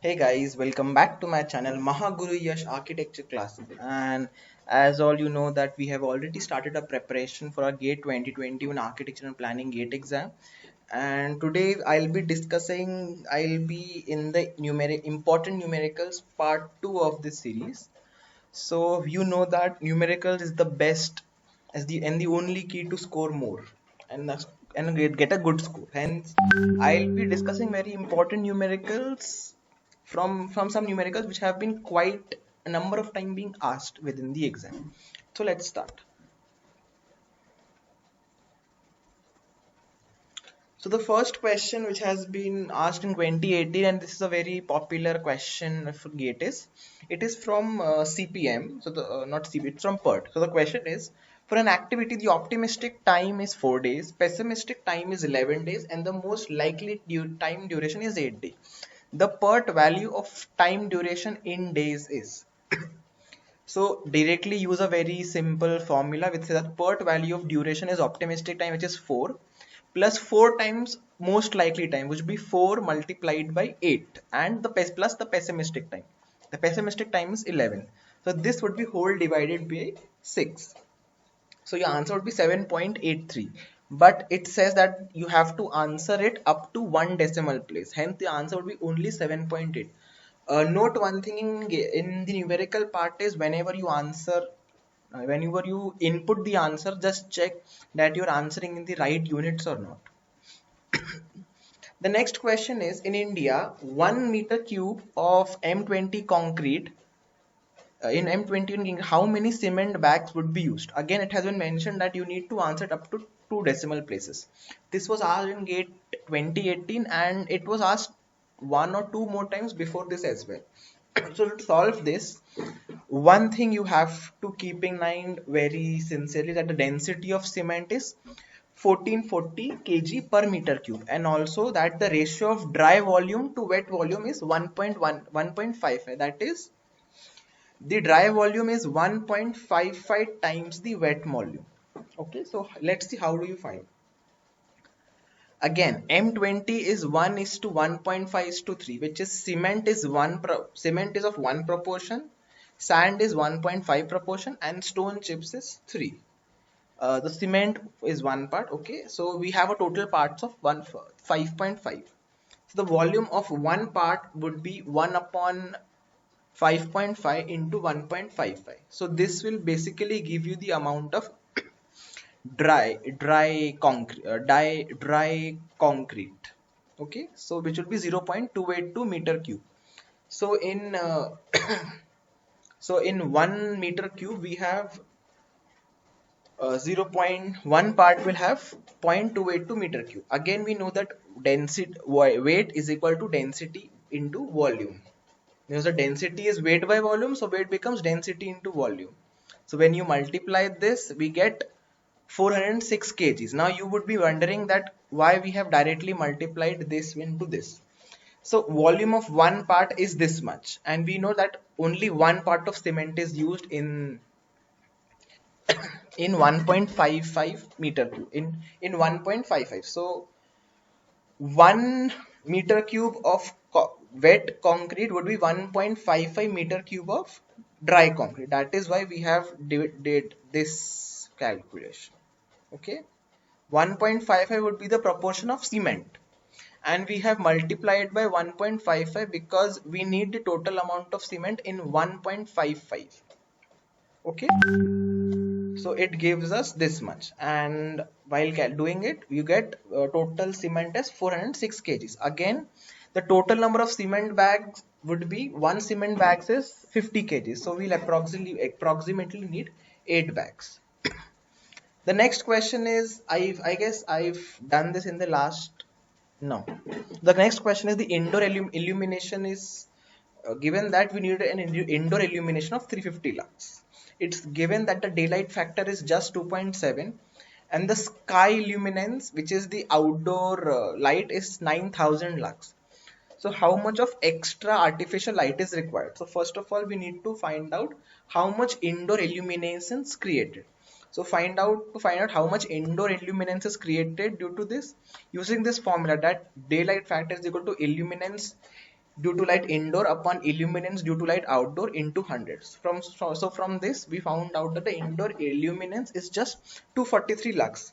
Hey guys, welcome back to my channel Mahaguru Yash Architecture Classes. And as all you know that we have already started a preparation for our GATE 2021 Architecture and Planning GATE exam. And today I'll be in the important numericals part 2 of this series. So you know that numericals is the best as the only key to score more and get a good score. Hence, I'll be discussing very important numericals from some numericals which have been quite a number of time being asked within the exam. So let's start. So the first question which has been asked in 2018, and this is a very popular question for GATE, it is from CPM. So the not CPM, it's from PERT. So the question is, for an activity, the optimistic time is 4 days, pessimistic time is 11 days, and the most likely time duration is 8 days. The PERT value of time duration in days is. So directly use a very simple formula which says that PERT value of duration is optimistic time, which is 4 plus 4 times most likely time, which would be 4 multiplied by 8, and the plus the pessimistic time. The pessimistic time is 11. So this would be whole divided by 6. So your answer would be 7.83. But it says that you have to answer it up to one decimal place. Hence the answer would be only 7.8. Note one thing in the numerical part is whenever you input the answer, just check that you're answering in the right units or not. The next question is, in India, 1 meter cube of M20 concrete in M20, how many cement bags would be used? Again, it has been mentioned that you need to answer it up to two decimal places. This was asked in GATE 2018 and it was asked one or two more times before this as well. So to solve this, one thing you have to keep in mind very sincerely that the density of cement is 1440 kg per meter cube, and also that the ratio of dry volume to wet volume is 1.55. That is, the dry volume is 1.55 times the wet volume. Okay, so let's see how do you find. Again, M20 is 1 is to 1.5 is to 3, which is cement is of 1 proportion, sand is 1.5 proportion, and stone chips is 3. The cement is one part. Okay, so we have a total parts of 5.5. So the volume of one part would be 1 upon 5.5 into 1.55. So this will basically give you the amount of dry concrete. Okay, so which will be 0.282 meter cube. So in so in 1 meter cube we have 0.1 part will have 0.282 meter cube. Again, we know that density weight is equal to density into volume. Because the density is weight by volume, so weight becomes density into volume. So when you multiply this, we get 406 kgs. Now you would be wondering that why we have directly multiplied this into this. So volume of one part is this much, and we know that only one part of cement is used in 1.55 meter cube in 1.55. So 1 meter cube of wet concrete would be 1.55 meter cube of dry concrete. That is why we have did this calculation. Okay, 1.55 would be the proportion of cement, and we have multiplied by 1.55 because we need the total amount of cement in 1.55. Okay, so it gives us this much, and while doing it you get total cement as 406 kgs. Again, the total number of cement bags would be one cement bags is 50 kgs, so we'll approximately need 8 bags. The next question is, I guess I've done this in the last. No, the next question is the indoor illumination is given that we need an indoor illumination of 350 lux. It's given that the daylight factor is just 2.7 and the sky luminance, which is the outdoor light, is 9000 lux. So how much of extra artificial light is required? So first of all, we need to find out how much indoor illumination is created. So to find out how much indoor illuminance is created due to this, using this formula that daylight factor is equal to illuminance due to light indoor upon illuminance due to light outdoor into hundreds. So from this we found out that the indoor illuminance is just 243 lux,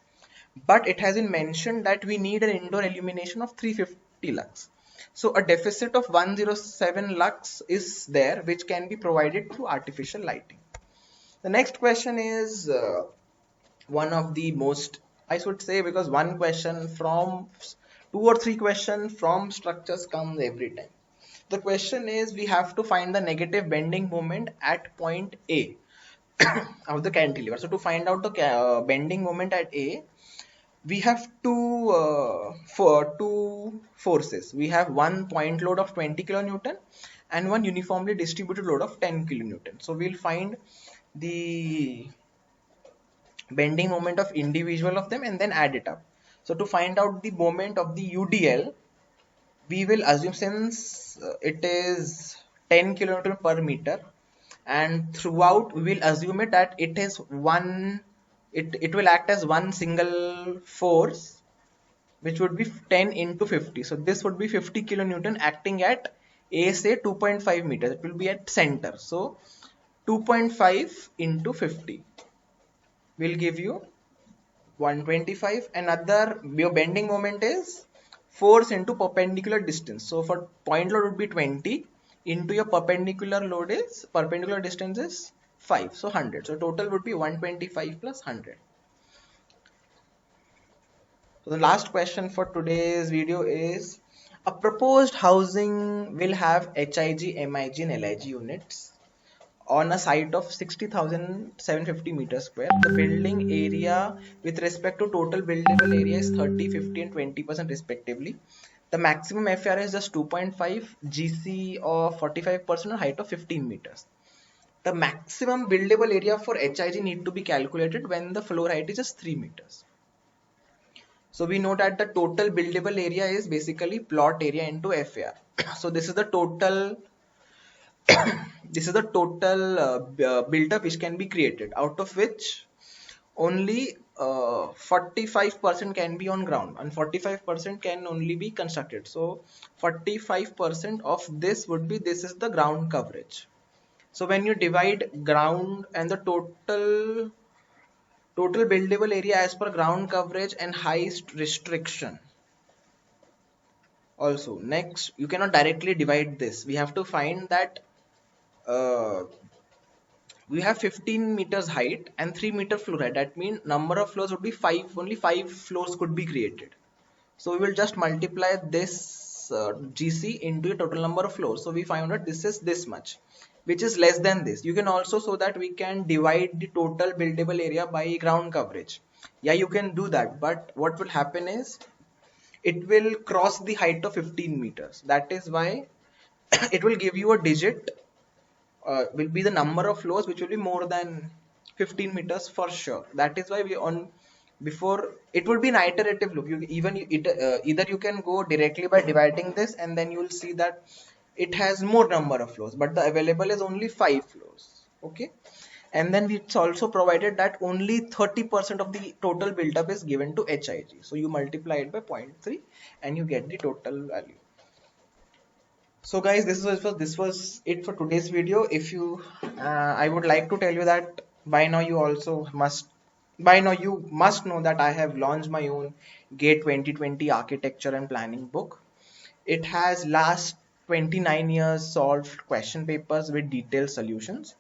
but it has been mentioned that we need an indoor illumination of 350 lux. So a deficit of 107 lux is there, which can be provided through artificial lighting. The next question is one of the most, I should say, because one question from two or three questions from structures comes every time. The question is, we have to find the negative bending moment at point A of the cantilever. So to find out the bending moment at A, we have two forces. We have one point load of 20 kilonewton and one uniformly distributed load of 10 kilonewton. So we'll find the bending moment of individual of them and then add it up. So to find out the moment of the UDL, we will assume, since it is 10 kilonewton per meter, and throughout we will assume it that it is one, it will act as one single force, which would be 10 into 50. So this would be 50 kilonewton acting at A, say 2.5 meters. It will be at center. So 2.5 into 50 will give you 125. Another, your bending moment is force into perpendicular distance. So for point load would be 20 into your perpendicular load is, perpendicular distance is 5, so 100. So total would be 125 plus 100. So the last question for today's video is, a proposed housing will have HIG, MIG and LIG units on a site of 60,750 meters square. The building area with respect to total buildable area is 30, 50 and 20% respectively. The maximum FAR is just 2.5, GC of 45% and height of 15 meters. The maximum buildable area for HIG need to be calculated when the floor height is just 3 meters. So we know that the total buildable area is basically plot area into FAR. So this is the total built up which can be created, out of which only 45% can be on ground and 45% can only be constructed. So 45% of this would be, this is the ground coverage. So when you divide ground and the total buildable area as per ground coverage and highest restriction, also next you cannot directly divide this. We have to find that we have 15 meters height and 3 meter floor height. That means number of floors would be 5, only 5 floors could be created. So we will just multiply this GC into the total number of floors. So we find that this is this much, which is less than this. You can also, so that we can divide the total buildable area by ground coverage. Yeah, you can do that, but what will happen is it will cross the height of 15 meters. That is why it will give you a digit, will be the number of floors which will be more than 15 meters for sure. That is why we on before, it will be an iterative loop. Either you can go directly by dividing this and then you will see that it has more number of floors, but the available is only 5 floors. Okay, and then it's also provided that only 30% of the total build-up is given to HIG. So you multiply it by 0.3 and you get the total value. So guys, this was it for today's video. If you I would like to tell you that by now you must know that I have launched my own GATE 2020 architecture and planning book. It has last 29 years solved question papers with detailed solutions.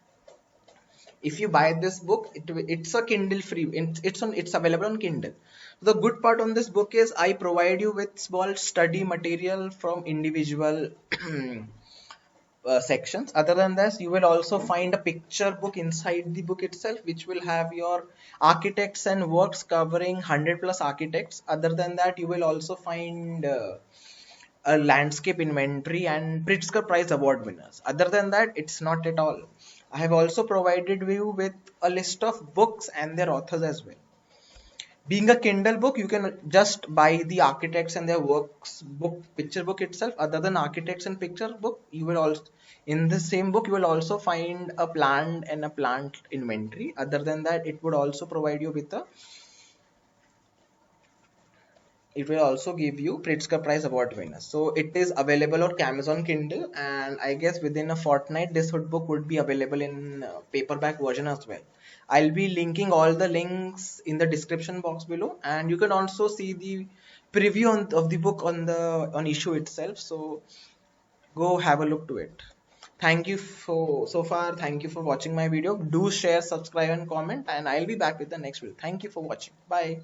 If you buy this book, it's a Kindle free, it's available on Kindle. The good part on this book is I provide you with small study material from individual sections. Other than this, you will also find a picture book inside the book itself, which will have your architects and works covering 100 plus architects. Other than that, you will also find a landscape inventory and Pritzker Prize award winners. Other than that, it's not at all. I have also provided you with a list of books and their authors as well. Being a Kindle book, you can just buy the architects and their works book, picture book itself. Other than architects and picture book, you will also, in the same book, you will also find a plant and a plant inventory. Other than that, it would also provide you with a it will also give you Pritzker Prize award winner. So it is available on Amazon Kindle, and I guess within a fortnight this book would be available in paperback version as well. I'll be linking all the links in the description box below, and you can also see the preview of the book on the issue itself. So go have a look to it. Thank you for so far. Thank you for watching my video. Do share, subscribe, and comment, and I'll be back with the next video. Thank you for watching. Bye.